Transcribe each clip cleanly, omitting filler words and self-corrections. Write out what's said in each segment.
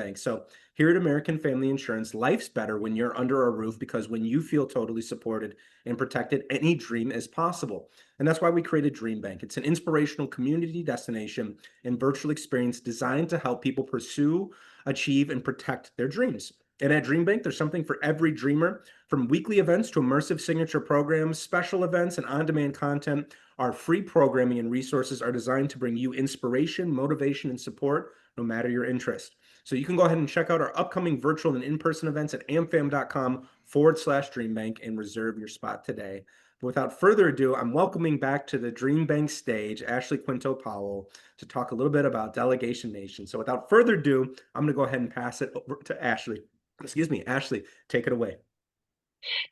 Bank. So here at American Family Insurance, life's better when you're under a roof because when you feel totally supported and protected, any dream is possible. And that's why we created DreamBank. It's an inspirational community destination and virtual experience designed to help people pursue, achieve, and protect their dreams. And at DreamBank, there's something for every dreamer, from weekly events to immersive signature programs, special events, and on-demand content. Our free programming and resources are designed to bring you inspiration, motivation, and support no matter your interest. So you can go ahead and check out our upcoming virtual and in-person events at amfam.com/dreambank and reserve your spot today. But without further ado, I'm welcoming back to the DreamBank stage, Ashley Quinto Powell, to talk a little bit about Delegation Nation. So without further ado, I'm going to go ahead and pass it over to Ashley. Excuse me, Ashley, take it away.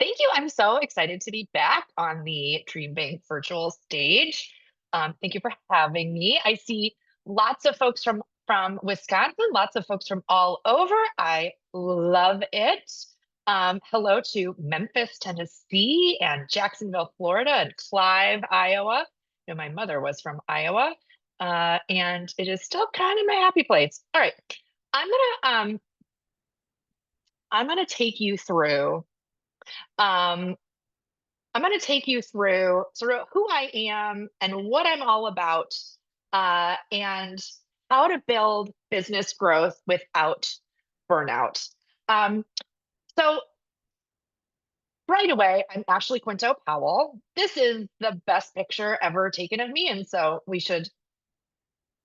Thank you. I'm so excited to be back on the DreamBank virtual stage. Thank you for having me. I see lots of folks from Wisconsin, lots of folks from all over. I love it. Hello to Memphis, Tennessee, and Jacksonville, Florida, and Clive, Iowa. You know, my mother was from Iowa, and it is still kind of my happy place. All right, I'm gonna um, I'm gonna take you through. Um, I'm going to take you through sort of who I am and what I'm all about, and how to build business growth without burnout. Um, so, right away, I'm Ashley Quinto Powell. This is the best picture ever taken of me. And so we should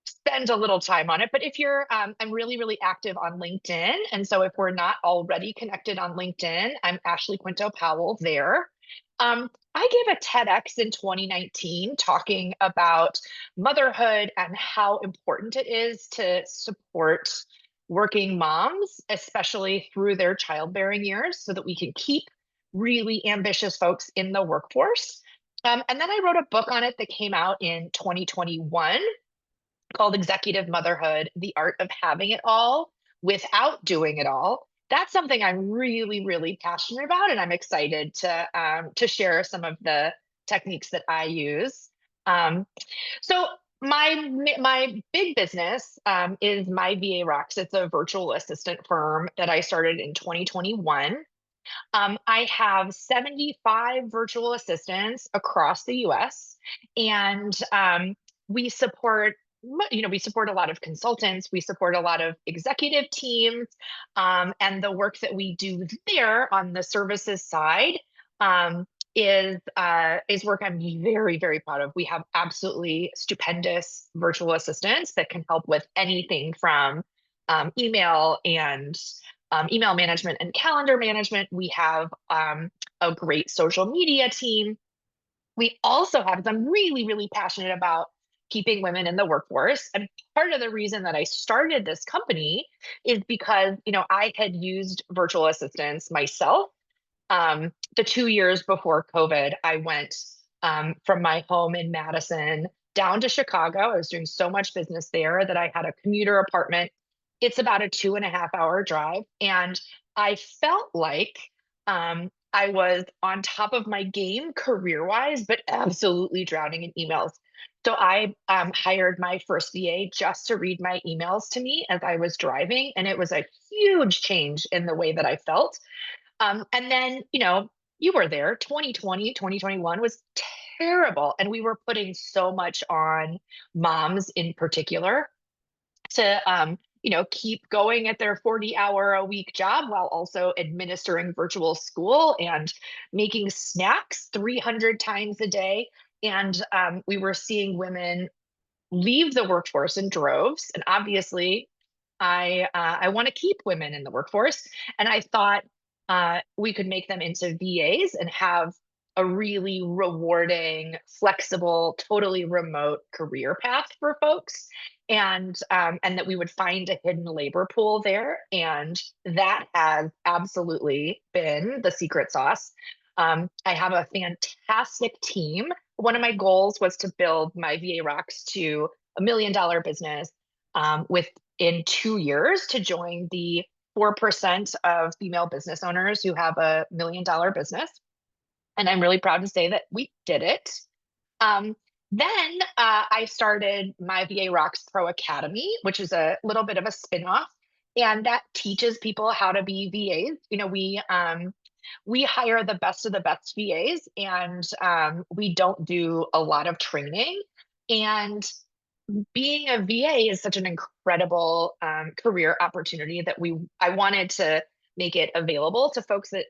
spend a little time on it. But if you're, I'm really, really active on LinkedIn. And so if we're not already connected on LinkedIn, I'm Ashley Quinto Powell there. I gave a TEDx in 2019 talking about motherhood and how important it is to support working moms, especially through their childbearing years, so that we can keep really ambitious folks in the workforce. And then I wrote a book on it that came out in 2021 called Executive Motherhood: The Art of Having It All Without Doing It All. That's something I'm really, really passionate about, and I'm excited to share some of the techniques that I use. Um, so my big business is My VA Rocks. It's a virtual assistant firm that I started in 2021. I have 75 virtual assistants across the US, and we support we support a lot of consultants, we support a lot of executive teams, and the work that we do there on the services side um, is work I'm very, very proud of. We have absolutely stupendous virtual assistants that can help with anything from email management and calendar management. We have a great social media team. We also have, I'm really, really passionate about keeping women in the workforce. And part of the reason that I started this company is because, I had used virtual assistants myself. The 2 years before COVID, I went from my home in Madison down to Chicago. I was doing so much business there that I had a commuter apartment. It's about a 2.5 hour drive. And I felt like I was on top of my game career wise, but absolutely drowning in emails. So I hired my first VA just to read my emails to me as I was driving. And it was a huge change in the way that I felt. And then, you were there. 2020, 2021 was terrible. And we were putting so much on moms in particular to, keep going at their 40-hour-a-week job while also administering virtual school and making snacks 300 times a day. And we were seeing women leave the workforce in droves. And obviously, I want to keep women in the workforce, and I thought we could make them into VAs and have a really rewarding, flexible, totally remote career path for folks, and that we would find a hidden labor pool there, and that has absolutely been the secret sauce. I have a fantastic team. One of my goals was to build My VA Rocks to $1 million business within 2 years, to join the 4% of female business owners who have $1 million business. And I'm really proud to say that we did it. Then I started My VA Rocks Pro Academy, which is a little bit of a spinoff. and that teaches people how to be VAs. We hire the best of the best VAs, and we don't do a lot of training. And being a VA is such an incredible career opportunity that I wanted to make it available to folks that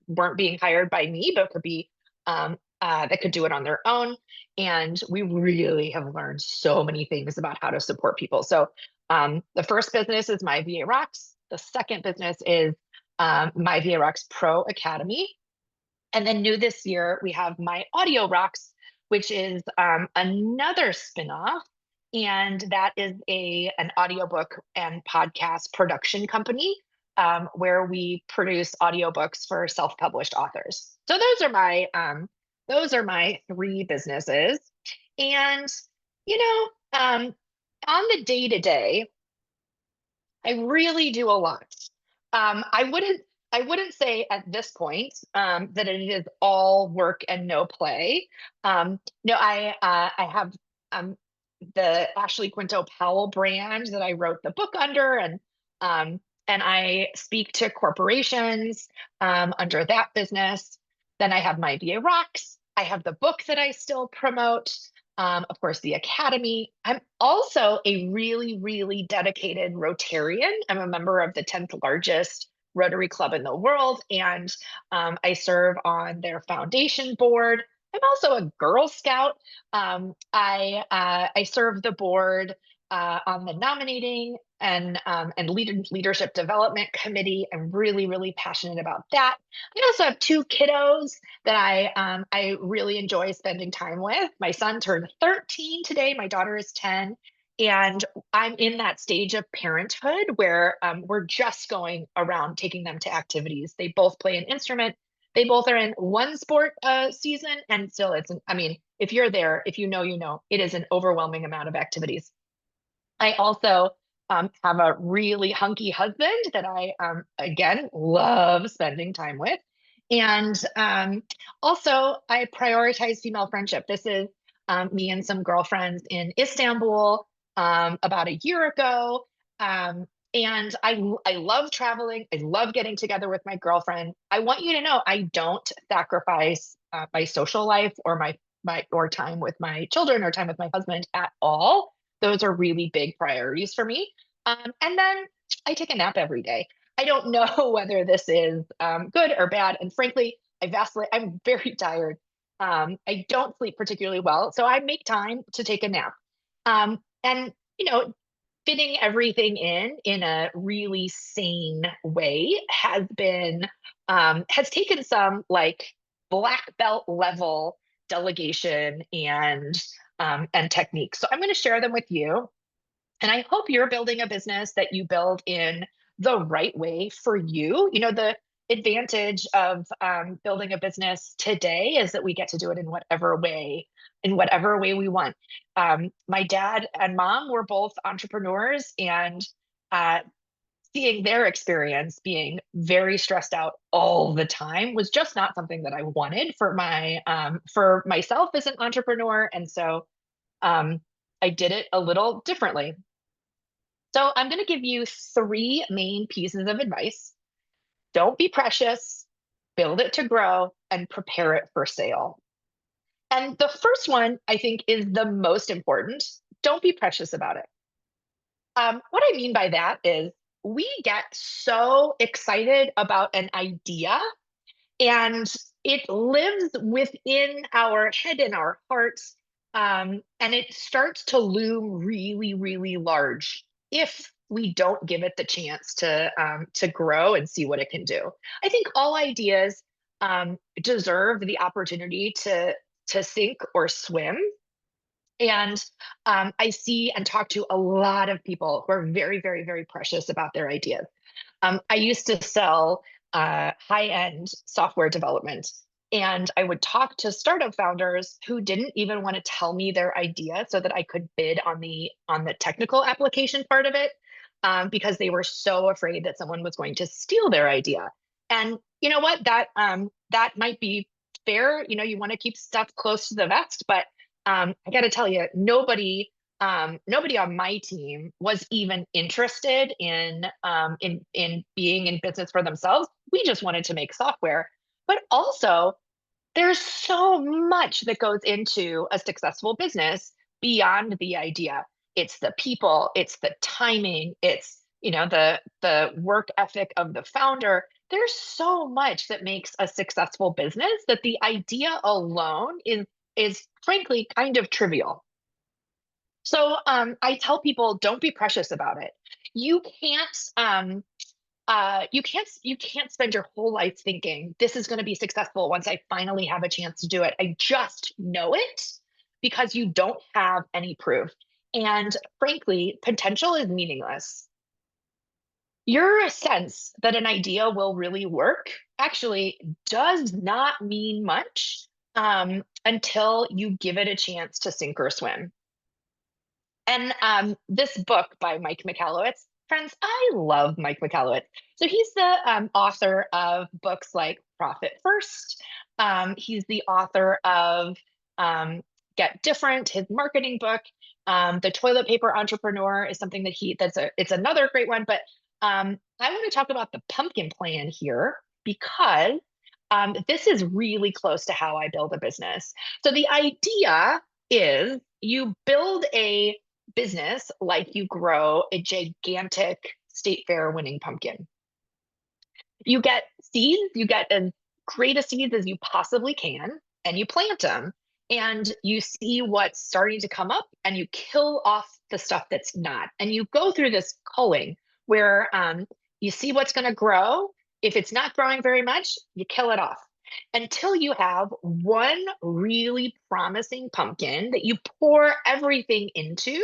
weren't being hired by me, but could be that could do it on their own. And we really have learned so many things about how to support people. So the first business is My VA Rocks. The second business is My VA Rocks Pro Academy. And then new this year, we have My Audio Rocks, which is another spinoff. And that is an audiobook and podcast production company where we produce audiobooks for self-published authors. So those are my three businesses. And you know, on the day to day, I really do a lot. I wouldn't say at this point that it is all work and no play. No, I have the Ashley Quinto Powell brand that I wrote the book under, and I speak to corporations under that business. Then I have My VA Rocks. I have the book that I still promote. Of course, the Academy. I'm also a really, really dedicated Rotarian. I'm a member of the 10th largest Rotary Club in the world, and I serve on their foundation board. I'm also a Girl Scout. I serve the board on the nominating and leadership development committee. I'm really, really passionate about that. I also have two kiddos that I really enjoy spending time with. My son turned 13 today. My daughter is 10. And I'm in that stage of parenthood where we're just going around taking them to activities. They both play an instrument. They both are in one sport season. And still, I mean, if you're there, if you know, it is an overwhelming amount of activities. I also have a really hunky husband that I, again, love spending time with. And also, I prioritize female friendship. This is me and some girlfriends in Istanbul about a year ago. And I love traveling. I love getting together with my girlfriend. I want you to know I don't sacrifice my social life or or time with my children or time with my husband at all. Those are really big priorities for me. And then I take a nap every day. I don't know whether this is good or bad. And frankly, I'm very tired. I don't sleep particularly well. So I make time to take a nap. And, fitting everything in a really sane way has taken some like black belt level delegation and techniques. So I'm going to share them with you. And I hope you're building a business that you build in the right way for you. The advantage of building a business today is that we get to do it in whatever way we want. My dad and mom were both entrepreneurs, and uh, seeing their experience being very stressed out all the time was just not something that I wanted for myself as an entrepreneur. And so I did it a little differently. So I'm going to give you three main pieces of advice. Don't be precious, build it to grow, and prepare it for sale. And the first one, I think, is the most important. Don't be precious about it. What I mean by that is we get so excited about an idea, and it lives within our head and our hearts, and it starts to loom really, really large if we don't give it the chance to grow and see what it can do. I think all ideas deserve the opportunity to sink or swim. And I see and talk to a lot of people who are very, very, very precious about their ideas. I used to sell high-end software development, and I would talk to startup founders who didn't even want to tell me their idea so that I could bid on the technical application part of it, because they were so afraid that someone was going to steal their idea. And you know what? That might be fair. You want to keep stuff close to the vest, but I got to tell you, nobody nobody on my team was even interested in being in business for themselves. We just wanted to make software. But also, there's so much that goes into a successful business beyond the idea. It's the people, it's the timing, it's the work ethic of the founder. There's so much that makes a successful business that the idea alone is frankly kind of trivial. So I tell people, don't be precious about it. You can't you can't spend your whole life thinking this is going to be successful once I finally have a chance to do it. I just know it because you don't have any proof. And frankly, potential is meaningless. Your sense that an idea will really work actually does not mean much until you give it a chance to sink or swim. And this book by Mike Michalowicz, friends, I love Mike Michalowicz. So he's the author of books like Profit First. He's the author of Get Different, his marketing book. The Toilet Paper Entrepreneur is something that it's another great one. But I want to talk about the pumpkin plan here because this is really close to how I build a business. So the idea is you build a business like you grow a gigantic state fair winning pumpkin. You get seeds, you get as great a seeds as you possibly can, and you plant them. And you see what's starting to come up, and you kill off the stuff that's not. And you go through this culling where you see what's going to grow. If it's not growing very much, you kill it off until you have one really promising pumpkin that you pour everything into,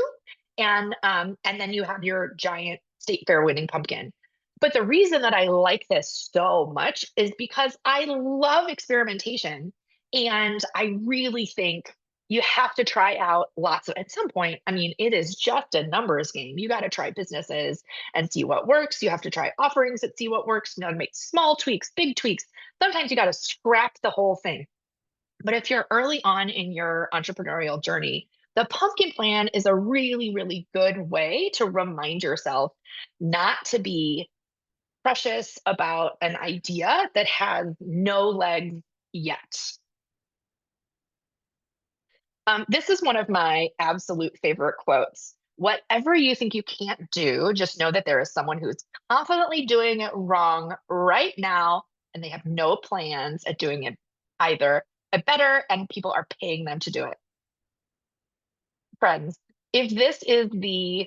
and then you have your giant state fair winning pumpkin. But the reason that I like this so much is because I love experimentation, and I really think you have to try out lots of, at some point, I mean, it is just a numbers game. You got to try businesses and see what works. You have to try offerings that see what works, make small tweaks, big tweaks. Sometimes you got to scrap the whole thing. But if you're early on in your entrepreneurial journey, the pumpkin plan is a really, really good way to remind yourself not to be precious about an idea that has no legs yet. This is one of my absolute favorite quotes. Whatever you think you can't do, just know that there is someone who's confidently doing it wrong right now, and they have no plans at doing it either better, and people are paying them to do it. Friends, if this is the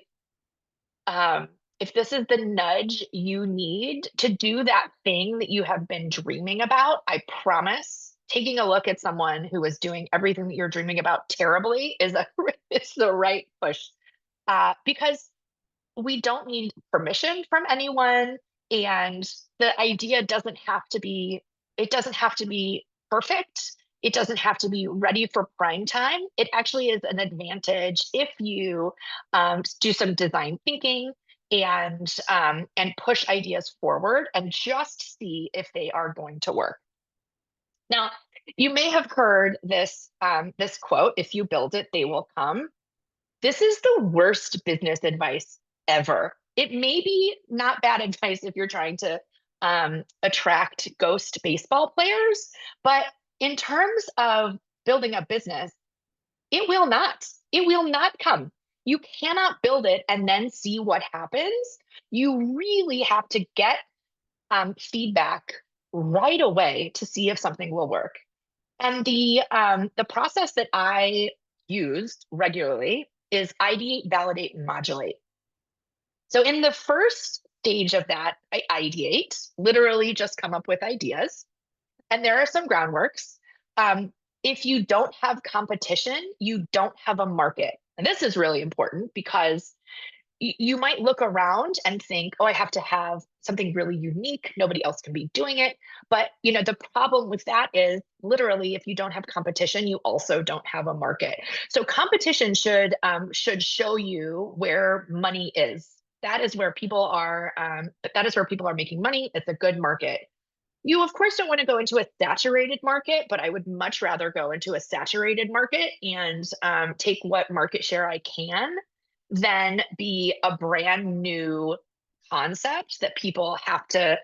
if this is the nudge you need to do that thing that you have been dreaming about, I promise taking a look at someone who is doing everything that you're dreaming about terribly is it's the right push. Because we don't need permission from anyone, and the idea doesn't have to be perfect. It doesn't have to be ready for prime time. It actually is an advantage if you do some design thinking and push ideas forward and just see if they are going to work. Now, you may have heard this quote: "If you build it, they will come." This is the worst business advice ever. It may be not bad advice if you're trying to attract ghost baseball players, but in terms of building a business, it will not. It will not come. You cannot build it and then see what happens. You really have to get feedback right away to see if something will work. And the process that I use regularly is ideate, validate, and modulate. So in the first stage of that, I ideate, literally just come up with ideas. And there are some groundworks. If you don't have competition, you don't have a market. And this is really important because you might look around and think, oh, I have to have something really unique. Nobody else can be doing it. But the problem with that is literally, if you don't have competition, you also don't have a market. So competition should show you where money is. That is where people are. That is where people are making money. It's a good market. You, of course, don't want to go into a saturated market, but I would much rather go into a saturated market and take what market share I can than be a brand new concept that people have to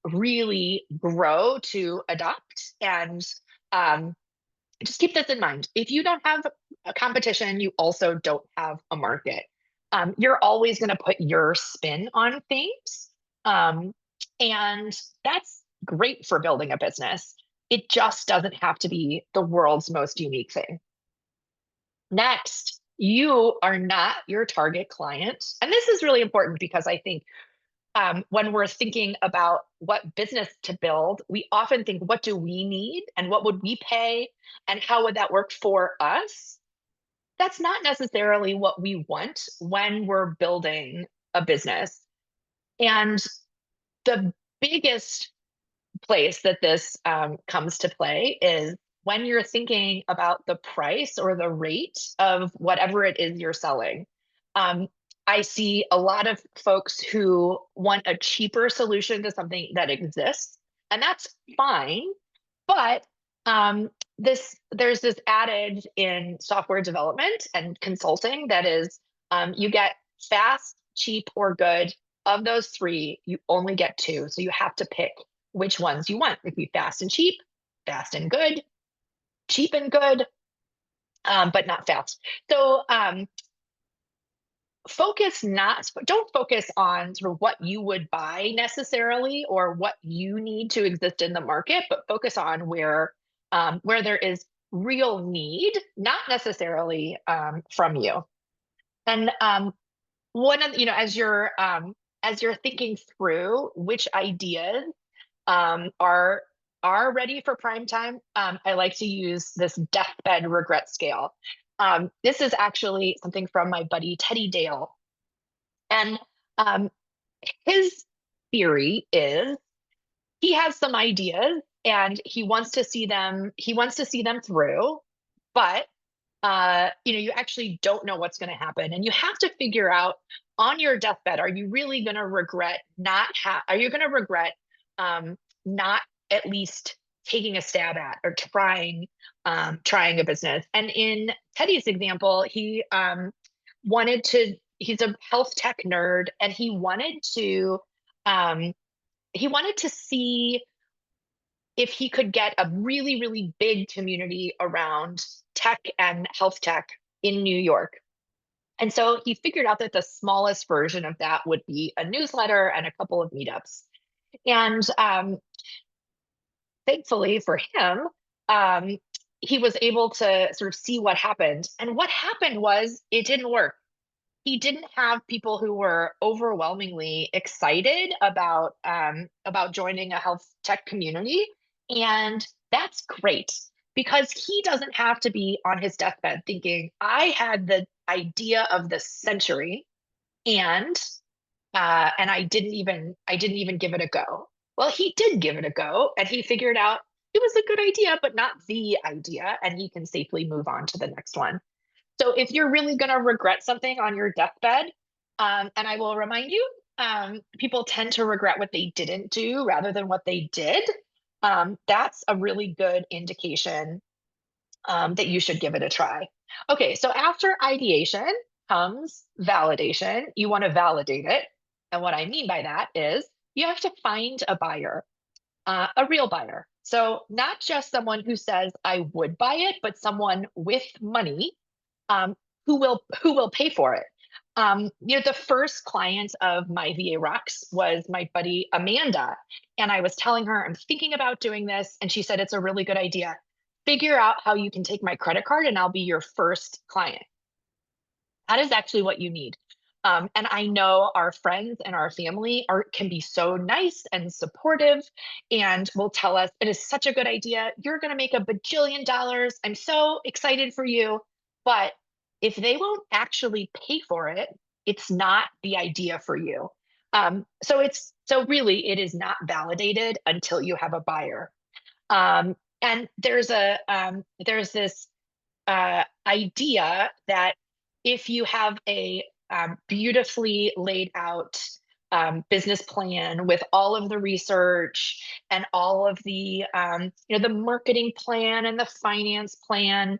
really grow to adopt. And um, just keep this in mind. If you don't have a competition, you also don't have a market. You're always going to put your spin on things. Um, and that's great for building a business. It just doesn't have to be the world's most unique thing. Next, you are not your target client. And this is really important because I think when we're thinking about what business to build, we often think, what do we need and what would we pay and how would that work for us? That's not necessarily what we want when we're building a business. And the biggest place that this comes to play is when you're thinking about the price or the rate of whatever it is you're selling. Um, I see a lot of folks who want a cheaper solution to something that exists, and that's fine. But there's this adage in software development and consulting that is you get fast, cheap, or good. Of those three, you only get two. So you have to pick which ones you want. It could be fast and good, cheap and good, but not fast. So don't focus on sort of what you would buy necessarily or what you need to exist in the market, but focus on where there is real need, not necessarily from you. And one of as you're thinking through which ideas are ready for prime time, I like to use this deathbed regret scale. This is actually something from my buddy Teddy Dale, and um, his theory is he has some ideas and he wants to see them. He wants to see them through, but you actually don't know what's going to happen, and you have to figure out on your deathbed: are you really going to regret are you going to regret not at least taking a stab at or trying a business? And in Teddy's example, he's a health tech nerd, and um, he wanted to see if he could get a really, really big community around tech and health tech in New York. And so he figured out that the smallest version of that would be a newsletter and a couple of meetups. And thankfully for him, um, he was able to sort of see what happened. And what happened was it didn't work. He didn't have people who were overwhelmingly excited about joining a health tech community, and that's great because he doesn't have to be on his deathbed thinking, I had the idea of the century, and I didn't even give it a go. Well, he did give it a go, and he figured out it was a good idea, but not the idea, and he can safely move on to the next one. So if you're really going to regret something on your deathbed, and I will remind you, people tend to regret what they didn't do rather than what they did. That's a really good indication that you should give it a try. Okay, so after ideation comes validation. You want to validate it. And what I mean by that is you have to find a buyer, a real buyer. So not just someone who says, I would buy it, but someone with money um, who will pay for it. The first client of my VA Rocks was my buddy Amanda, and I was telling her I'm thinking about doing this, and she said it's a really good idea. Figure out how you can take my credit card, and I'll be your first client. That is actually what you need. And I know our friends and our family can be so nice and supportive and will tell us it is such a good idea. You're going to make a bajillion dollars. I'm so excited for you. But if they won't actually pay for it, it's not the idea for you. So really it is not validated until you have a buyer. And there's this idea that if you have a beautifully laid out business plan with all of the research and all of the the marketing plan and the finance plan,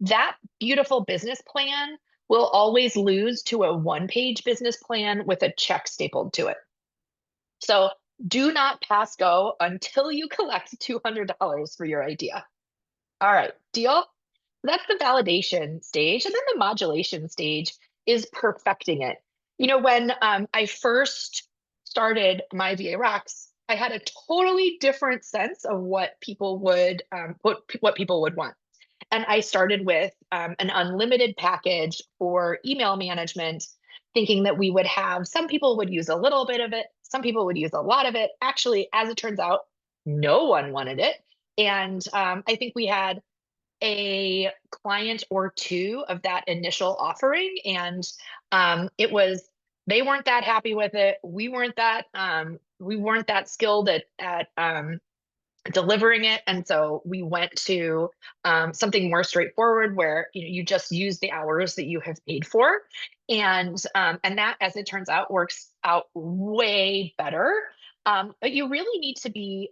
that beautiful business plan will always lose to a one-page business plan with a check stapled to it. So do not pass go until you collect $200 for your idea. All right, deal? That's the validation stage. And then the modulation stage is perfecting it. When I first started my VA Rocks, I had a totally different sense of what people would what people would want. And I started with an unlimited package for email management, thinking that we would have some people would use a little bit of it, some people would use a lot of it. Actually, as it turns out, no one wanted it. And I think we had a client or two of that initial offering, and it was they weren't that happy with it. We weren't that skilled at delivering it, and so we went to something more straightforward where you just use the hours that you have paid for, and that, as it turns out, works out way better. But you really need to be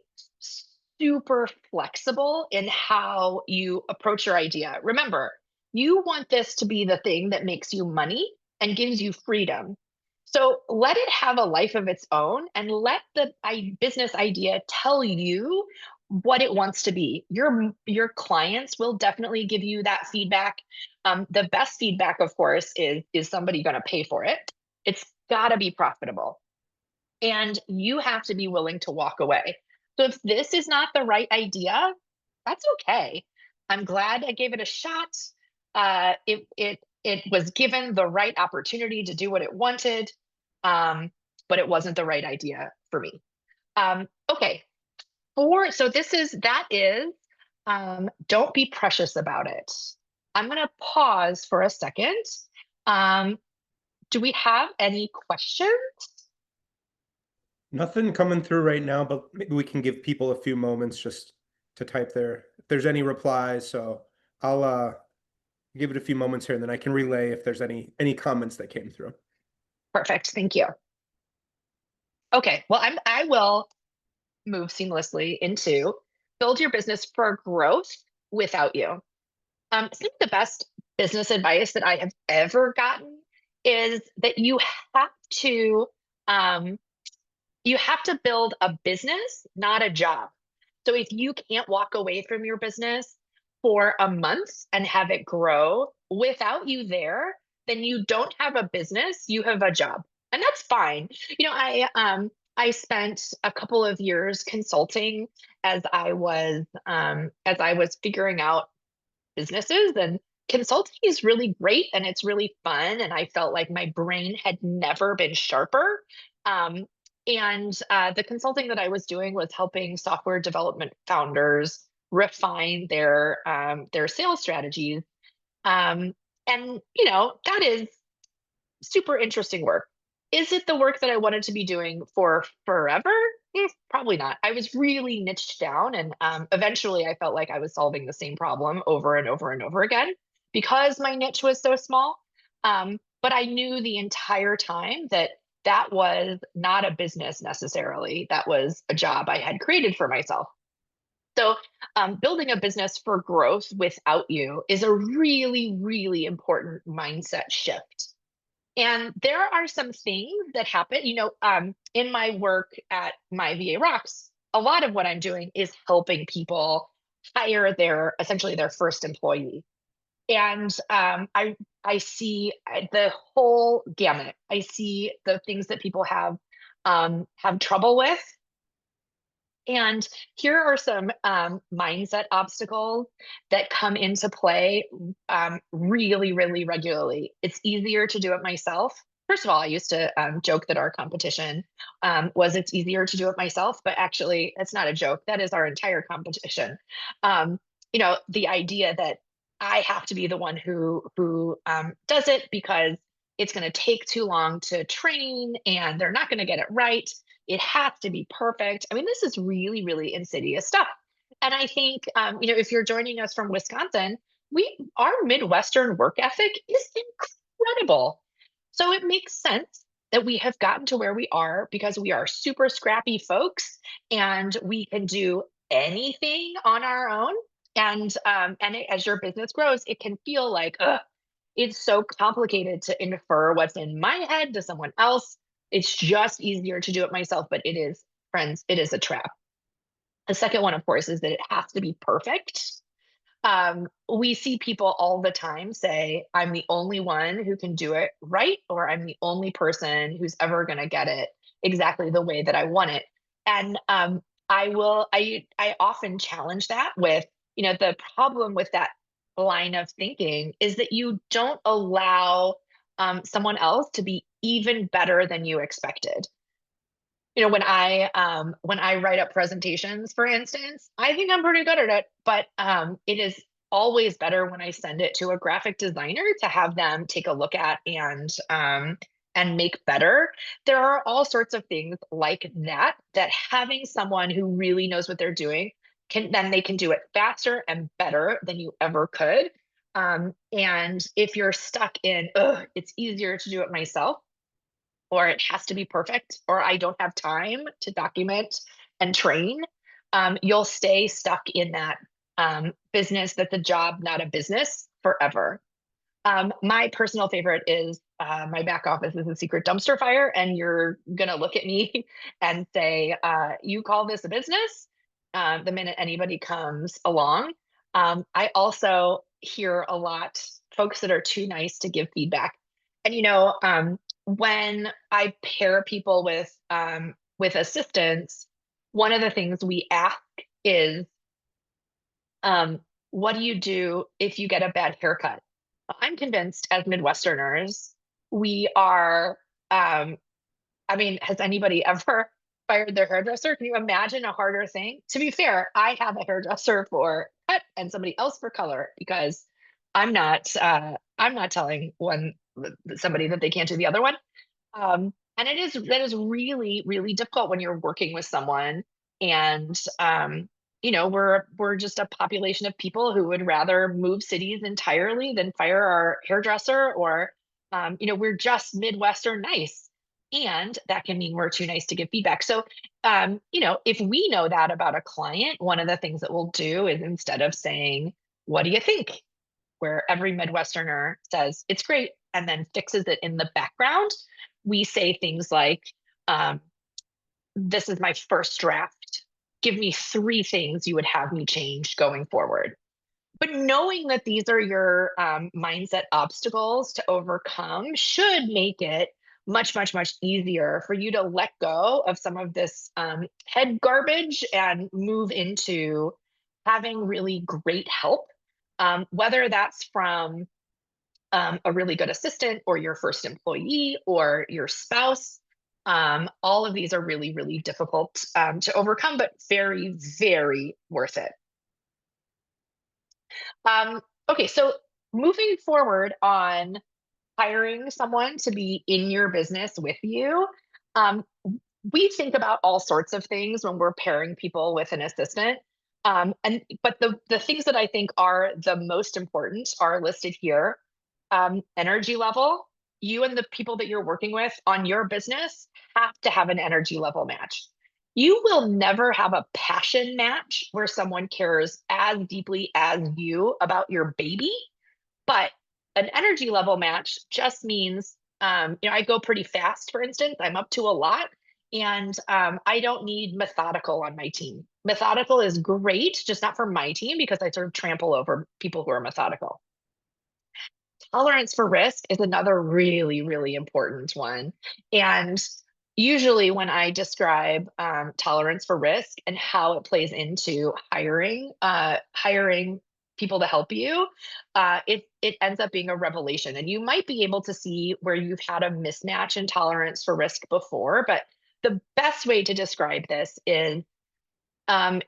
super flexible in how you approach your idea. Remember, you want this to be the thing that makes you money and gives you freedom. So let it have a life of its own and let the business idea tell you what it wants to be. Your clients will definitely give you that feedback. The best feedback, of course, is somebody going to pay for it? It's got to be profitable, and you have to be willing to walk away. So if this is not the right idea, that's okay. I'm glad I gave it a shot. It was given the right opportunity to do what it wanted, but it wasn't the right idea for me. Okay, so that is don't be precious about it. I'm going to pause for a second. Um, do we have any questions? Nothing coming through right now, but maybe we can give people a few moments just to type there if there's any replies. So I'll give it a few moments here, and then I can relay if there's any comments that came through. Perfect. Thank you. Okay. Well, I will move seamlessly into build your business for growth without you. Some of the best business advice that I have ever gotten is that have to um, you have to build a business, not a job. So if you can't walk away from your business for a month and have it grow without you there, then you don't have a business, you have a job. And that's fine. I spent a couple of years consulting as I was figuring out businesses, and consulting is really great and it's really fun, and I felt like my brain had never been sharper. um, and the consulting that I was doing was helping software development founders refine their sales strategies. um, and that is super interesting work. Is it the work that I wanted to be doing for forever? Probably not. I was really niched down, and eventually I felt like I was solving the same problem over and over and over again because my niche was so small. But I knew the entire time that that was not a business necessarily. That was a job I had created for myself. So, building a business for growth without you is a really, really important mindset shift. And there are some things that happen, in my work at my VA Rocks. A lot of what I'm doing is helping people hire essentially their first employee. And I see the whole gamut. I see the things that people have trouble with, and here are some mindset obstacles that come into play really, really regularly. It's easier to do it myself. First of all, I used to joke that our competition was it's easier to do it myself, but actually, it's not a joke. That is our entire competition. The idea that I have to be the one who does it because it's going to take too long to train, and they're not going to get it right. It has to be perfect. I mean, this is really, really insidious stuff. And I think, if you're joining us from Wisconsin, our Midwestern work ethic is incredible. So it makes sense that we have gotten to where we are because we are super scrappy folks and we can do anything on our own. As your business grows, it can feel like, ugh, it's so complicated to infer what's in my head to someone else. It's just easier to do it myself, but it is, friends, it is a trap. The second one, of course, is that it has to be perfect. We see people all the time say, I'm the only one who can do it right, or I'm the only person who's ever going to get it exactly the way that I want it. And I often challenge that with, the problem with that line of thinking is that you don't allow someone else to be even better than you expected. When I write up presentations, for instance, I think I'm pretty good at it, but it is always better when I send it to a graphic designer to have them take a look at and make better. There are all sorts of things like that having someone who really knows what they're doing they can do it faster and better than you ever could. And if you're stuck in, ugh, it's easier to do it myself, or it has to be perfect, or I don't have time to document and train, you'll stay stuck in that business that's a job, not a business forever. My personal favorite is my back office is a secret dumpster fire, and you're going to look at me and say, you call this a business the minute anybody comes along. I also hear a lot folks that are too nice to give feedback. And, when I pair people with assistants, one of the things we ask is, um, what do you do if you get a bad haircut? I'm convinced as Midwesterners, we are, um, I mean, has anybody ever fired their hairdresser? Can you imagine a harder thing? To be fair, I have a hairdresser for cut and somebody else for color because I'm not telling somebody that they can't do the other one. And that is really, really difficult when you're working with someone and we're just a population of people who would rather move cities entirely than fire our hairdresser, or we're just Midwestern nice. And that can mean we're too nice to give feedback. So if we know that about a client, one of the things that we'll do is, instead of saying, what do you think? Where every Midwesterner says it's great and then fixes it in the background, we say things like, um, this is my first draft. Give me 3 things you would have me change going forward. But knowing that these are your mindset obstacles to overcome should make it much, much, much easier for you to let go of some of this head garbage and move into having really great help, whether that's from a really good assistant or your first employee or your spouse. All of these are really, really difficult to overcome, but very, very worth it. Okay, so moving forward on hiring someone to be in your business with you, um, we think about all sorts of things when we're pairing people with an assistant. But the things that I think are the most important are listed here. Energy level. You and the people that you're working with on your business have to have an energy level match. You will never have a passion match where someone cares as deeply as you about your baby, but an energy level match just means, I go pretty fast, for instance, I'm up to a lot. And I don't need methodical on my team. Methodical is great, just not for my team because I sort of trample over people who are methodical. Tolerance for risk is another really, really important one. And usually, when I describe tolerance for risk and how it plays into hiring people to help you, it ends up being a revelation. And you might be able to see where you've had a mismatch in tolerance for risk before. But the best way to describe this is,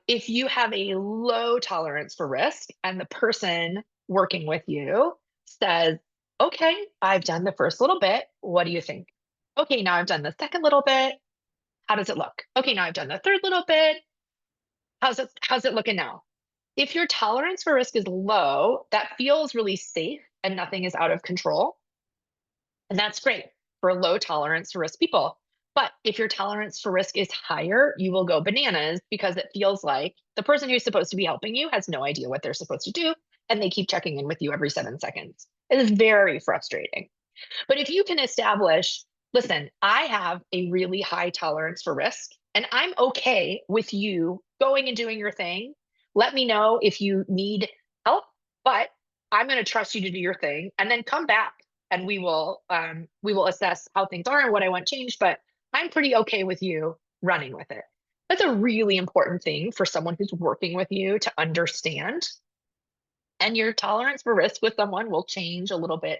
if you have a low tolerance for risk and the person working with you says, okay, I've done the first little bit. What do you think? Okay, now I've done the second little bit. How does it look? Okay, now I've done the third little bit. How's it looking now? If your tolerance for risk is low, that feels really safe and nothing is out of control. And that's great. for low tolerance to risk people. But if your tolerance for risk is higher, you will go bananas because it feels like the person who's supposed to be helping you has no idea what they're supposed to do. And they keep checking in with you every 7 seconds. It is very frustrating. But if you can establish, listen, I have a really high tolerance for risk, and I'm okay with you going and doing your thing. Let me know if you need help, but I'm going to trust you to do your thing, and then come back and we will assess how things are and what I want changed. But I'm pretty okay with you running with it. That's a really important thing for someone who's working with you to understand, and your tolerance for risk with someone will change a little bit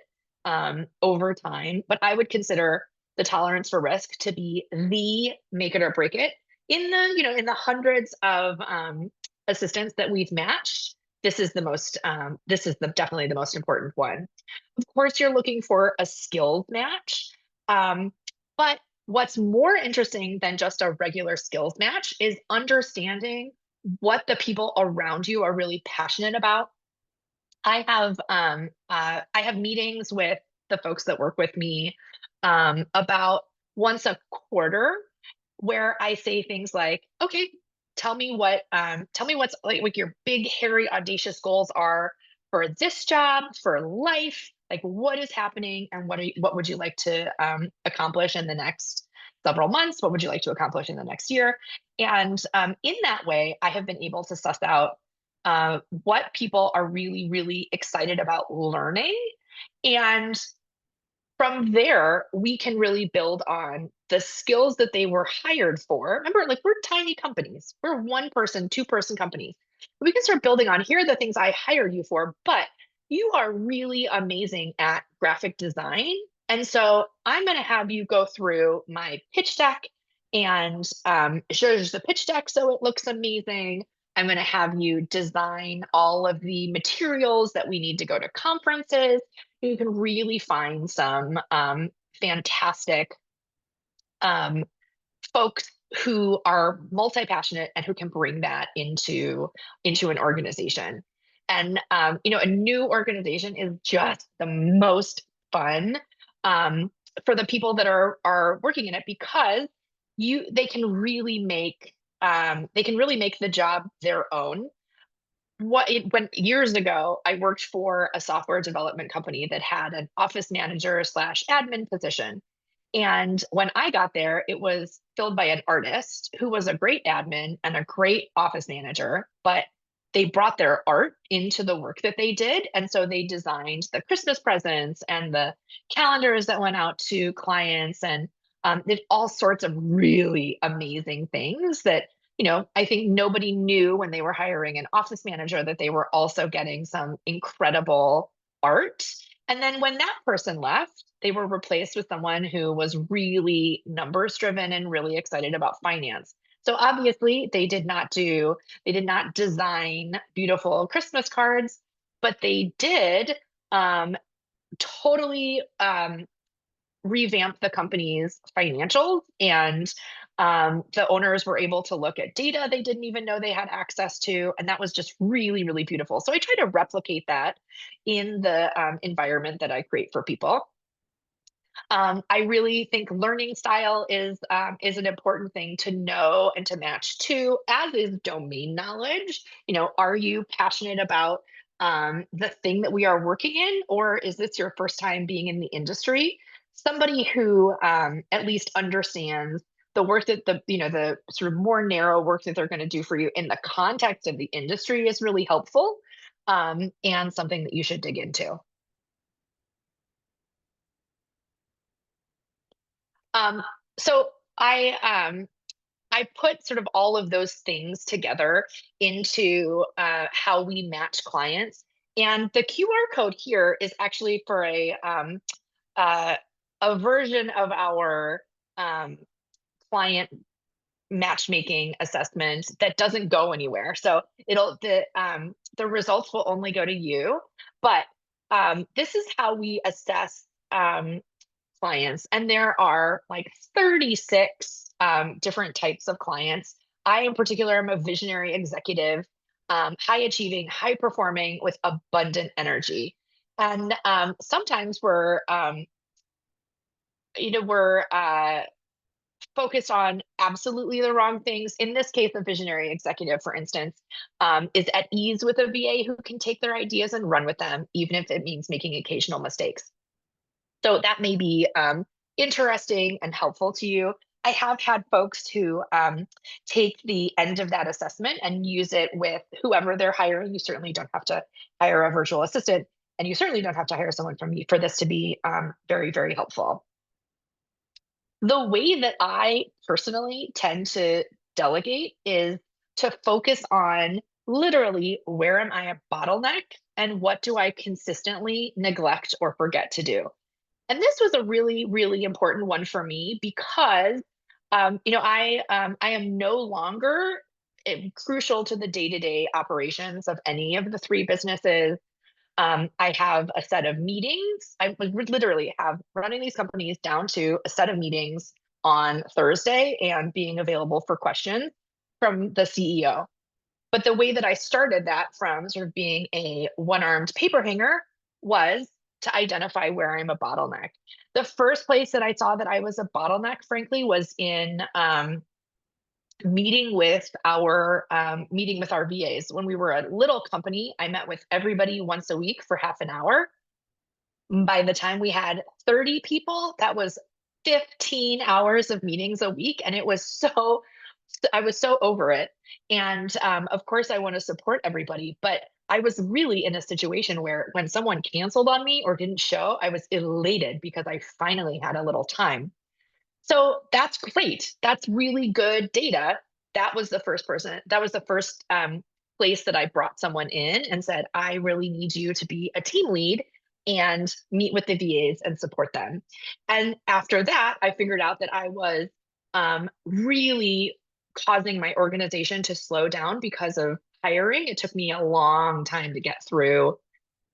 over time. But I would consider the tolerance for risk to be the make it or break it. In the hundreds of assistants that we've matched, this is definitely the most important one. Of course, you're looking for a skills match, but what's more interesting than just a regular skills match is understanding what the people around you are really passionate about. I have meetings with the folks that work with me about once a quarter, where I say things like, "Okay, tell me what's like your big, hairy, audacious goals are for this job, for life. Like, what is happening, and what would you like to accomplish in the next several months? What would you like to accomplish in the next year?" And in that way, I have been able to suss out what people are really, really excited about learning. And from there, we can really build on the skills that they were hired for. Remember, like we're tiny companies, we're one person, two-person companies. We can start building on here are the things I hired you for, but you are really amazing at graphic design. And so I'm going to have you go through my pitch deck and show you the pitch deck so it looks amazing. I'm going to have you design all of the materials that we need to go to conferences. You can really find some fantastic um, folks who are multi-passionate and who can bring that into an organization. And a new organization is just the most fun for the people that are working in it, because you they can really make the job their own. When years ago, I worked for a software development company that had an office manager slash admin position. And when I got there, it was filled by an artist who was a great admin and a great office manager, but they brought their art into the work that they did. And so they designed the Christmas presents and the calendars that went out to clients, and did all sorts of really amazing things that, I think nobody knew when they were hiring an office manager that they were also getting some incredible art. And then when that person left, they were replaced with someone who was really numbers driven and really excited about finance. So obviously they did not design beautiful Christmas cards, but they did um, totally revamp the company's financials, and the owners were able to look at data they didn't even know they had access to, and that was just really, really beautiful. So I try to replicate that in the environment that I create for people. I really think learning style is an important thing to know and to match to, as is domain knowledge. Are you passionate about the thing that we are working in, or is this your first time being in the industry? Somebody who at least understands the work that the sort of more narrow work that they're going to do for you in the context of the industry is really helpful, and something that you should dig into. Um, so I put sort of all of those things together into how we match clients. And the QR code here is actually for uh, a version of our um, client matchmaking assessment that doesn't go anywhere. So the results will only go to you. But this is how we assess clients, and there are like 36 different types of clients. I, in particular, am a visionary executive, high achieving, high performing with abundant energy. And sometimes were focused on absolutely the wrong things. In this case, a visionary executive, for instance, is at ease with a VA who can take their ideas and run with them, even if it means making occasional mistakes. So that may be interesting and helpful to you. I have had folks who take the end of that assessment and use it with whoever they're hiring. You certainly don't have to hire a virtual assistant, and you certainly don't have to hire someone from me for this to be very, very helpful. The way that I personally tend to delegate is to focus on literally where am I a bottleneck and what do I consistently neglect or forget to do. And this was a really, really important one for me because, I am no longer crucial to the day-to-day operations of any of the three businesses. I have a set of meetings. I would literally have running these companies down to a set of meetings on Thursday and being available for questions from the CEO. But the way that I started that from sort of being a one-armed paper hanger was to identify where I'm a bottleneck. The first place that I saw that I was a bottleneck, frankly, was in meeting with our VAs. When we were a little company, I met with everybody once a week for half an hour. By the time we had 30 people, that was 15 hours of meetings a week, and it was so I was so over it. And of course, I want to support everybody, but I was really in a situation where when someone canceled on me or didn't show, I was elated because I finally had a little time. So that's great. That's really good data. That was the first place that I brought someone in and said, I really need you to be a team lead and meet with the VAs and support them. And after that, I figured out that I was really causing my organization to slow down because of hiring. It took me a long time to get through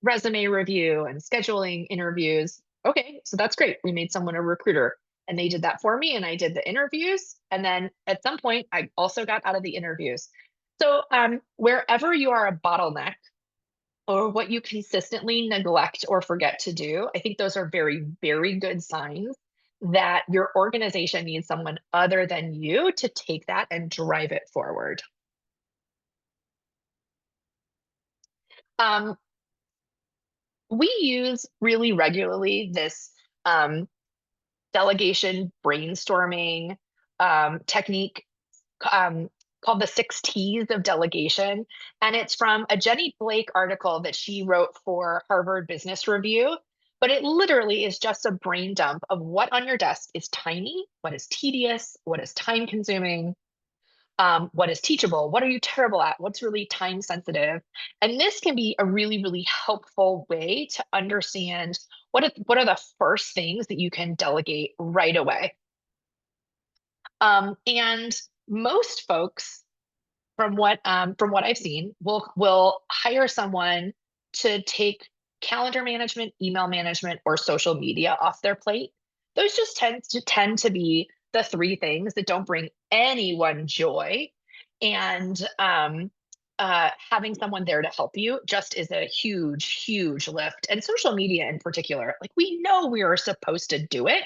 resume review and scheduling interviews. Okay, so that's great. We made someone a recruiter and they did that for me and I did the interviews. And then at some point, I also got out of the interviews. So wherever you are a bottleneck or what you consistently neglect or forget to do, I think those are very, very good signs that your organization needs someone other than you to take that and drive it forward. Um, we use really regularly this um, delegation brainstorming technique um, called the 6 T's of delegation. And it's from a Jenny Blake article that she wrote for Harvard Business Review. But it literally is just a brain dump of what on your desk is tiny, what is tedious, what is time consuming, what is teachable, what are you terrible at, what's really time sensitive. And this can be a really, really helpful way to understand what are the first things that you can delegate right away. And most folks, from what I've seen, will hire someone to take calendar management, email management, or social media off their plate. Those just tend to be the three things that don't bring anyone joy. And having someone there to help you just is a huge, huge lift. And social media in particular, like we know we are supposed to do it,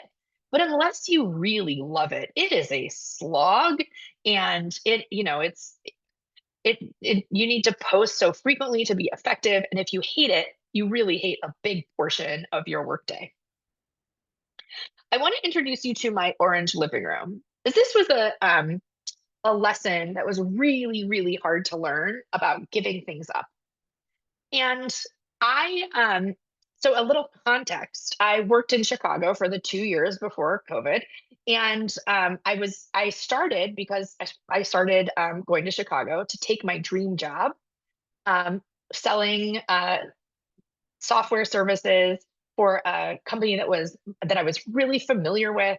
but unless you really love it, it is a slog. And you need to post so frequently to be effective. And if you hate it, you really hate a big portion of your workday. I want to introduce you to my orange living room. This was a lesson that was really, really hard to learn about giving things up. And I, so a little context, I worked in Chicago for the 2 years before COVID. And I started because I started going to Chicago to take my dream job, um, selling software services for a company that I was really familiar with,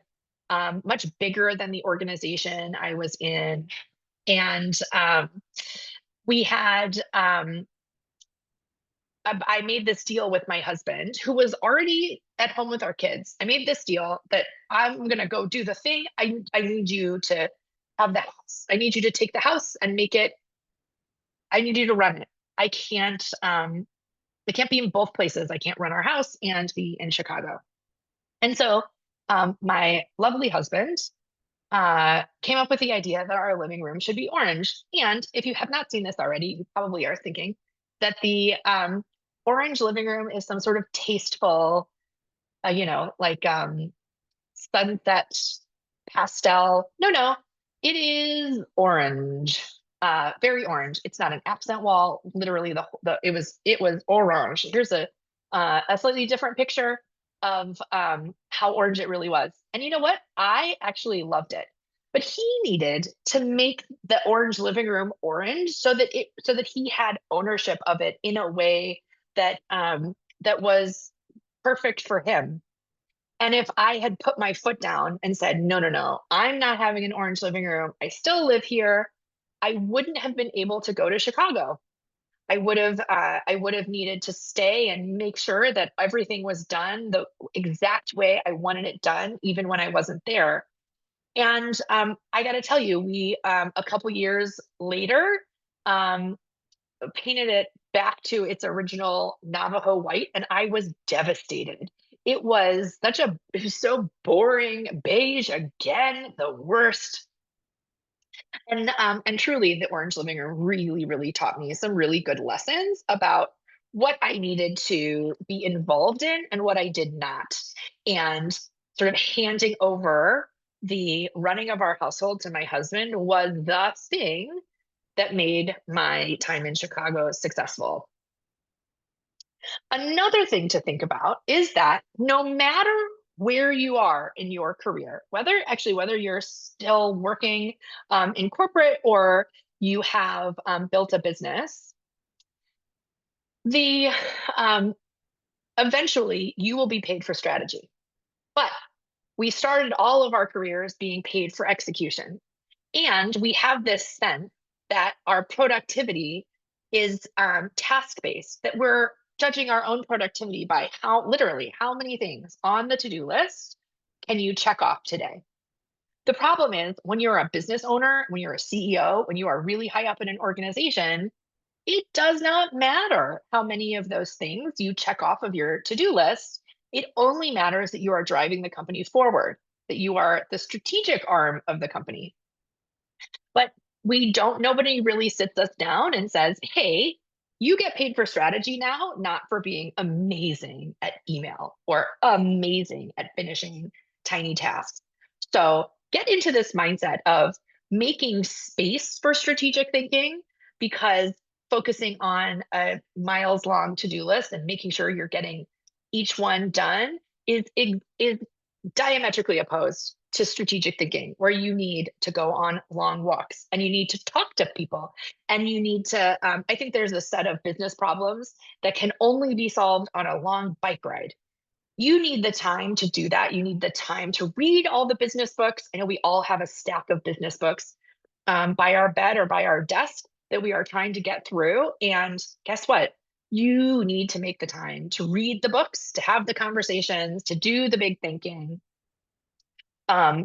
much bigger than the organization I was in. And we had I made this deal with my husband, who was already at home with our kids. I made this deal that I'm going to go do the thing. I need you to have the house. I need you to take the house and make it. I need you to run it. I can't. I can't be in both places. I can't run our house and be in Chicago. And so My lovely husband came up with the idea that our living room should be orange. And if you have not seen this already, you probably are thinking that the orange living room is some sort of tasteful, like sunset pastel. No, no, it is orange. Very orange. It's not an accent wall. Literally, it was orange. Here's a slightly different picture of how orange it really was. And you know what? I actually loved it. But he needed to make the orange living room orange so that he had ownership of it in a way that was perfect for him. And if I had put my foot down and said, no, no, no, I'm not having an orange living room, I still live here, I wouldn't have been able to go to Chicago. I would have needed to stay and make sure that everything was done the exact way I wanted it done, even when I wasn't there. And I got to tell you, we a couple years later um, painted it back to its original Navajo white, and I was devastated. It was so boring, beige again, the worst. And truly, the orange living room really, really taught me some really good lessons about what I needed to be involved in and what I did not. And sort of handing over the running of our household to my husband was the thing that made my time in Chicago successful. Another thing to think about is that no matter where you are in your career, whether you're still working in corporate or you have built a business, the um, eventually you will be paid for strategy. But we started all of our careers being paid for execution. And we have this sense that our productivity is task based, that we're judging our own productivity by how many things on the to do list can you check off today. The problem is when you're a business owner, when you're a CEO, when you are really high up in an organization, it does not matter how many of those things you check off of your to do list. It only matters that you are driving the company forward, that you are the strategic arm of the company. But nobody really sits us down and says, hey, you get paid for strategy now, not for being amazing at email or amazing at finishing tiny tasks. So get into this mindset of making space for strategic thinking, because focusing on a miles long to do list and making sure you're getting each one done is diametrically opposed to strategic thinking, where you need to go on long walks and you need to talk to people and you need to. I think there's a set of business problems that can only be solved on a long bike ride. You need the time to do that. You need the time to read all the business books. I know we all have a stack of business books by our bed or by our desk that we are trying to get through. And guess what? You need to make the time to read the books, to have the conversations, to do the big thinking,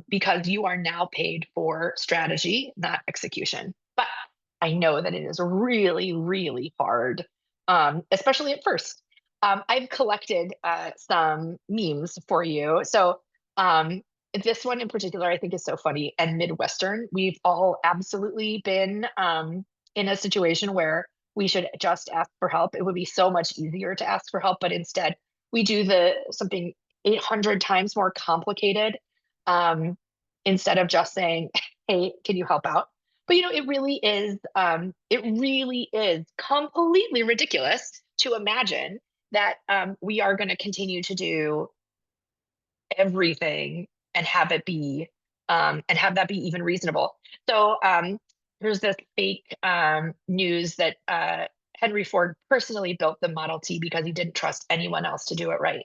because you are now paid for strategy, not execution. But I know that it is really, really hard, especially at first. I've collected some memes for you. So this one in particular, I think, is so funny and Midwestern. We've all absolutely been in a situation where we should just ask for help. It would be so much easier to ask for help, but instead we do the something 800 times more complicated, um, instead of just saying, "Hey, can you help out?" But it really is completely ridiculous to imagine that we are going to continue to do everything and have that be even reasonable. So here's this fake news that Henry Ford personally built the Model T because he didn't trust anyone else to do it right.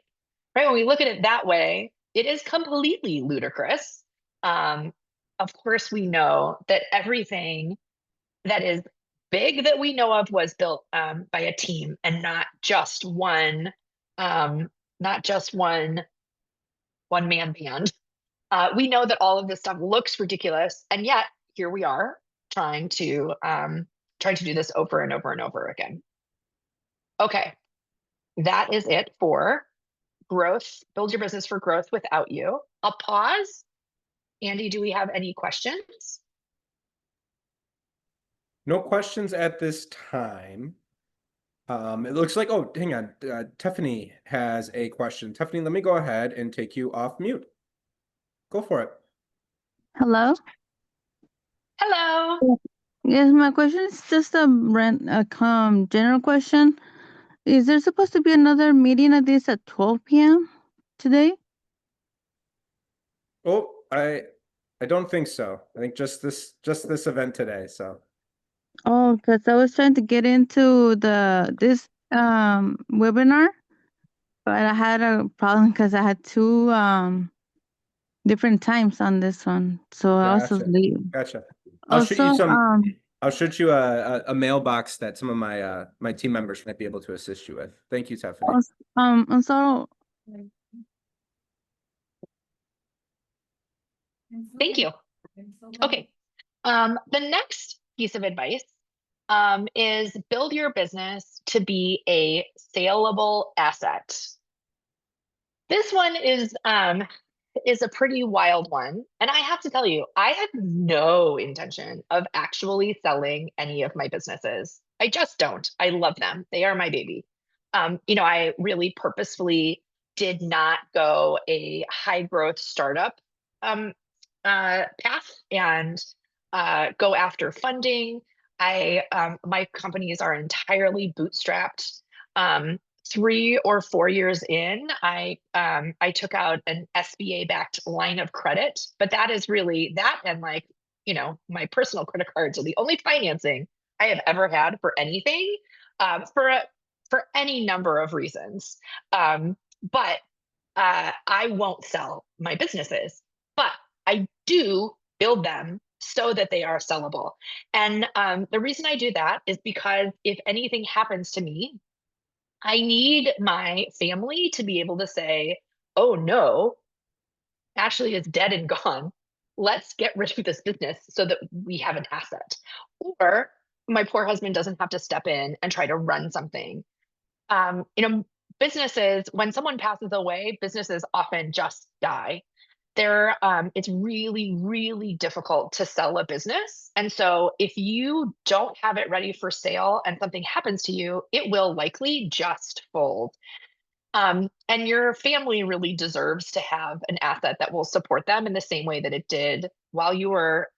Right? When we look at it that way, it is completely ludicrous. Um, of course, we know that everything that is big that we know of was built by a team and um, not just one man band. We know that all of this stuff looks ridiculous, and yet here we are trying to do this over and over and over again. Okay, that is it for growth. Build your business for growth without you. I'll pause. Andy, do we have any questions? No questions at this time. It looks like, oh, hang on. Tiffany has a question. Tiffany, let me go ahead and take you off mute. Go for it. Hello? Hello. Yes, my question is just a general question. Is there supposed to be another meeting at this at 12 p.m. today? Oh, I don't think so. I think just this event today. So Oh, because I was trying to get into this webinar, but I had a problem because I had two different times on this one, so I was gotcha, asleep. gotcha. Also, I'll shoot you a mailbox that some of my my team members might be able to assist you with. Thank you, Tiffany. also, Thank you. Okay. The next piece of advice is build your business to be a saleable asset. This one is a pretty wild one. And I have to tell you, I have no intention of actually selling any of my businesses. I just don't. I love them. They are my baby. I really purposefully did not go a high growth startup um, path and go after funding. My companies are entirely bootstrapped. 3 or 4 years in, I took out an SBA backed line of credit, but that is really that and my personal credit cards are the only financing I have ever had for anything, for any number of reasons. But I won't sell my businesses, but I do build them so that they are sellable. And the reason I do that is because if anything happens to me, I need my family to be able to say, oh no, Ashley is dead and gone. Let's get rid of this business so that we have an asset. Or my poor husband doesn't have to step in and try to run something. um, you know, Businesses, when someone passes away, businesses often just die. It's really, really difficult to sell a business. And so if you don't have it ready for sale and something happens to you, it will likely just fold. And your family really deserves to have an asset that will support them in the same way that it did while you were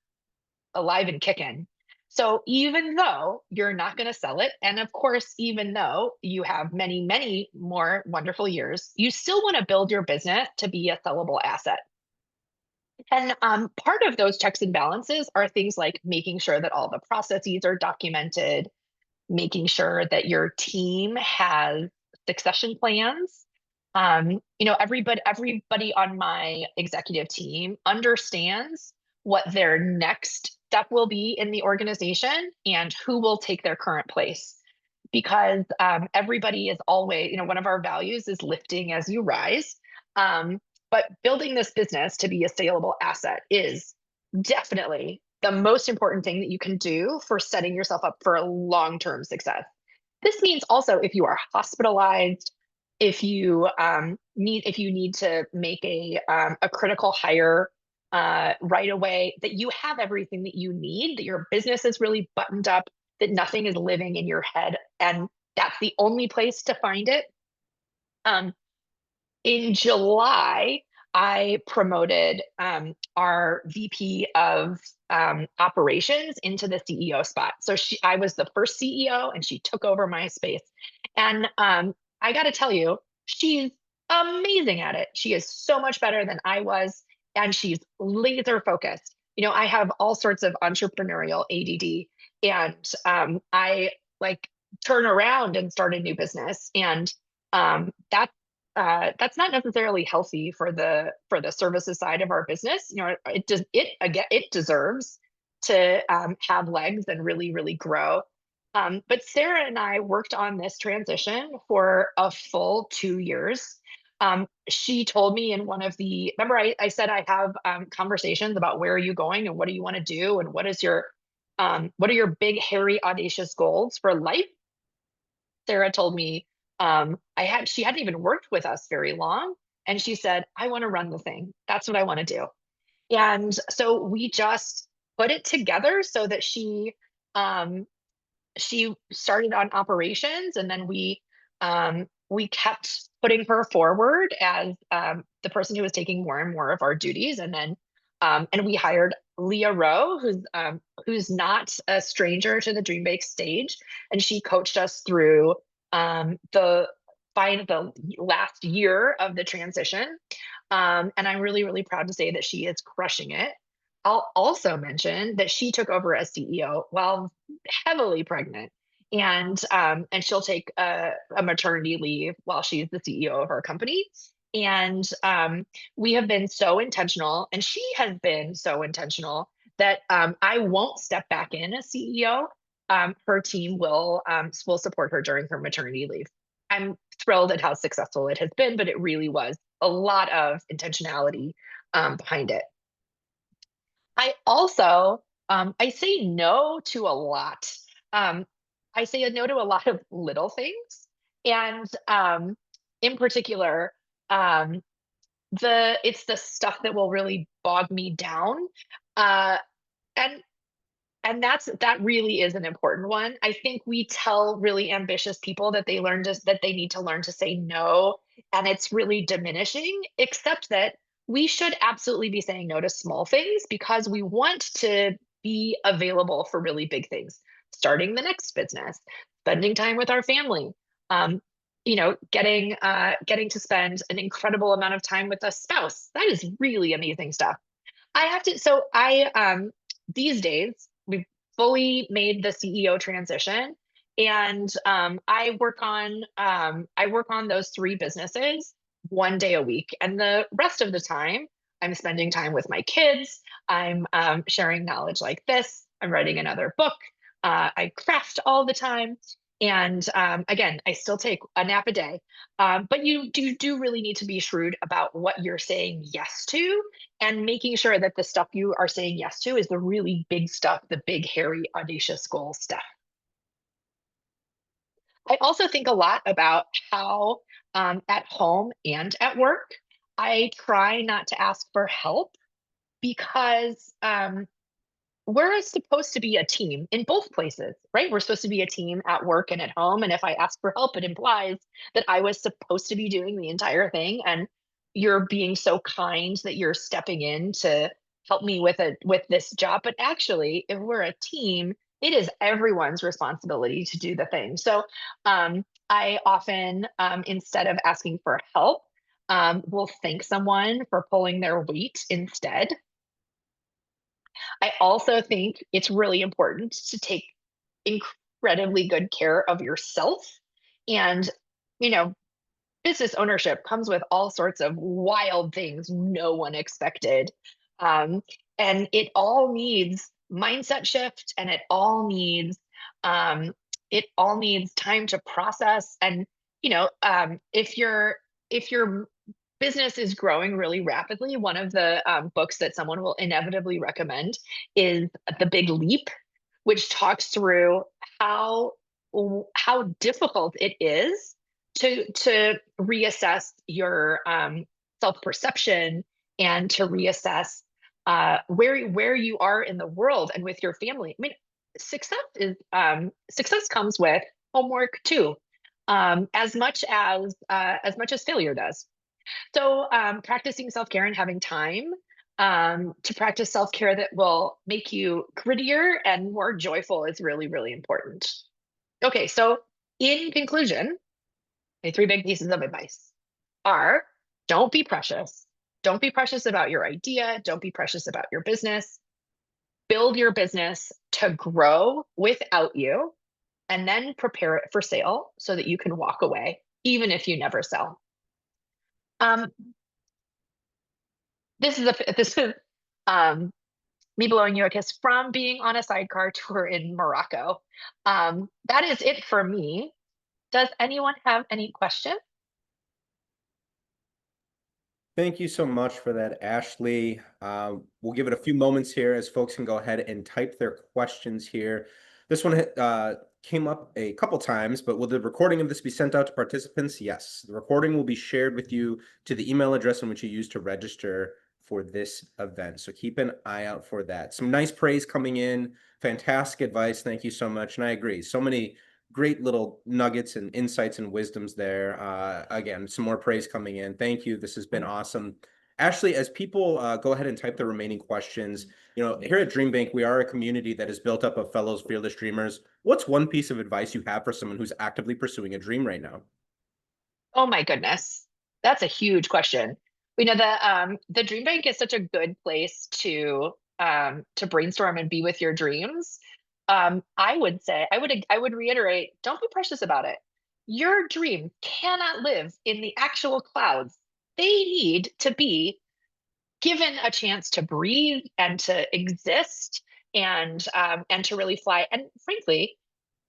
alive and kicking. So even though you're not going to sell it, and of course, even though you have many, many more wonderful years, you still want to build your business to be a sellable asset. And part of those checks and balances are things like making sure that all the processes are documented, making sure that your team has succession plans. Everybody on my executive team understands what their next step will be in the organization and who will take their current place. Because everybody is always, one of our values is lifting as you rise. But building this business to be a saleable asset is definitely the most important thing that you can do for setting yourself up for a long-term success. This means also if you are hospitalized, if you need to make a critical hire right away, that you have everything that you need, that your business is really buttoned up, that nothing is living in your head, and that's the only place to find it. In July, I promoted our VP of operations into the CEO spot. So I was the first CEO, and she took over my space. And I got to tell you, she's amazing at it. She is so much better than I was, and she's laser focused. I have all sorts of entrepreneurial ADD, and I like turn around and start a new business, and that's not necessarily healthy for the services side of our business. It deserves to have legs and really, really grow. But Sarah and I worked on this transition for a full 2 years. She told me in one of remember I said I have conversations about where are you going and what do you want to do and what are your big, hairy, audacious goals for life? Sarah told me she hadn't even worked with us very long. And she said, I want to run the thing. That's what I want to do. And so we just put it together so that um, she started on operations, and then we kept putting her forward as the person who was taking more and more of our duties. And then and we hired Leah Rowe, who's not a stranger to the DreamBank stage, and she coached us through the last year of the transition. And I'm really, really proud to say that she is crushing it. I'll also mention that she took over as CEO while heavily pregnant, and she'll take a maternity leave while she's the CEO of our company. And we have been so intentional, and she has been so intentional that I won't step back in as CEO. Her team will support her during her maternity leave. I'm thrilled at how successful it has been, but it really was a lot of intentionality behind it. I also I say no to a lot. Um, I say no to a lot of little things, and in particular, um, it's the stuff that will really bog me down, uh, and that really is an important one. I think we tell really ambitious people that that they need to learn to say no, and it's really diminishing, except that we should absolutely be saying no to small things because we want to be available for really big things. Starting the next business, spending time with our family, um, getting to spend an incredible amount of time with a spouse. That is really amazing stuff. I have to so I these days we've fully made the CEO transition, and I work on those three businesses 1 day a week, and the rest of the time I'm spending time with my kids. I'm sharing knowledge like this. I'm writing another book. I craft all the time. And again, I still take a nap a day. But you do really need to be shrewd about what you're saying yes to, and making sure that the stuff you are saying yes to is the really big stuff, the big, hairy, audacious goal stuff. I also think a lot about how at home and at work, I try not to ask for help because we're supposed to be a team in both places, right? We're supposed to be a team at work and at home. And if I ask for help, it implies that I was supposed to be doing the entire thing. And you're being so kind that you're stepping in to help me with this job. But actually, if we're a team, it is everyone's responsibility to do the thing. So I often, instead of asking for help, will thank someone for pulling their weight instead. I also think it's really important to take incredibly good care of yourself. And, you know, business ownership comes with all sorts of wild things no one expected. Um, and it all needs mindset shift, and um, it all needs time to process. And, if your business is growing really rapidly, one of the books that someone will inevitably recommend is The Big Leap, which talks through how how difficult it is to reassess your self perception, and to reassess where you are in the world and with your family. I mean, success comes with homework too, as much as failure does. So, practicing self care and having time to practice self care that will make you grittier and more joyful is really, really important. Okay, so in conclusion, my three big pieces of advice are: don't be precious. Don't be precious about your idea. Don't be precious about your business. Build your business to grow without you, and then prepare it for sale so that you can walk away, even if you never sell. Um, this is um, me blowing you a kiss from being on a sidecar tour in Morocco. That is it for me. Does anyone have any questions? Thank you so much for that, Ashley. We'll give it a few moments here as folks can go ahead and type their questions here. This one came up a couple times, but will the recording of this be sent out to participants? Yes. The recording will be shared with you to the email address in which you used to register for this event. So keep an eye out for that. Some nice praise coming in. Fantastic advice. Thank you so much. And I agree. So many great little nuggets and insights and wisdoms there. Again, some more praise coming in. Thank you. This has been awesome. Ashley, as people go ahead and type the remaining questions, here at DreamBank, we are a community that is built up of fellows fearless dreamers. What's one piece of advice you have for someone who's actively pursuing a dream right now? Oh my goodness. That's a huge question. We know the Dream Bank is such a good place to brainstorm and be with your dreams. I would say I would reiterate, don't be precious about it. Your dream cannot live in the actual clouds. They need to be given a chance to breathe and to exist and to really fly. And frankly,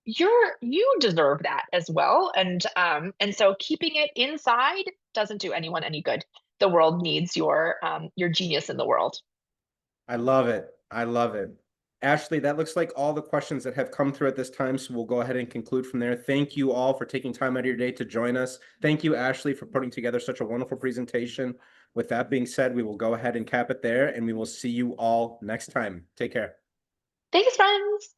you deserve that as well. And so keeping it inside doesn't do anyone any good. The world needs your genius in the world. I love it. I love it. Ashley, that looks like all the questions that have come through at this time. So we'll go ahead and conclude from there. Thank you all for taking time out of your day to join us. Thank you, Ashley, for putting together such a wonderful presentation. With that being said, we will go ahead and cap it there, and we will see you all next time. Take care. Thanks, friends.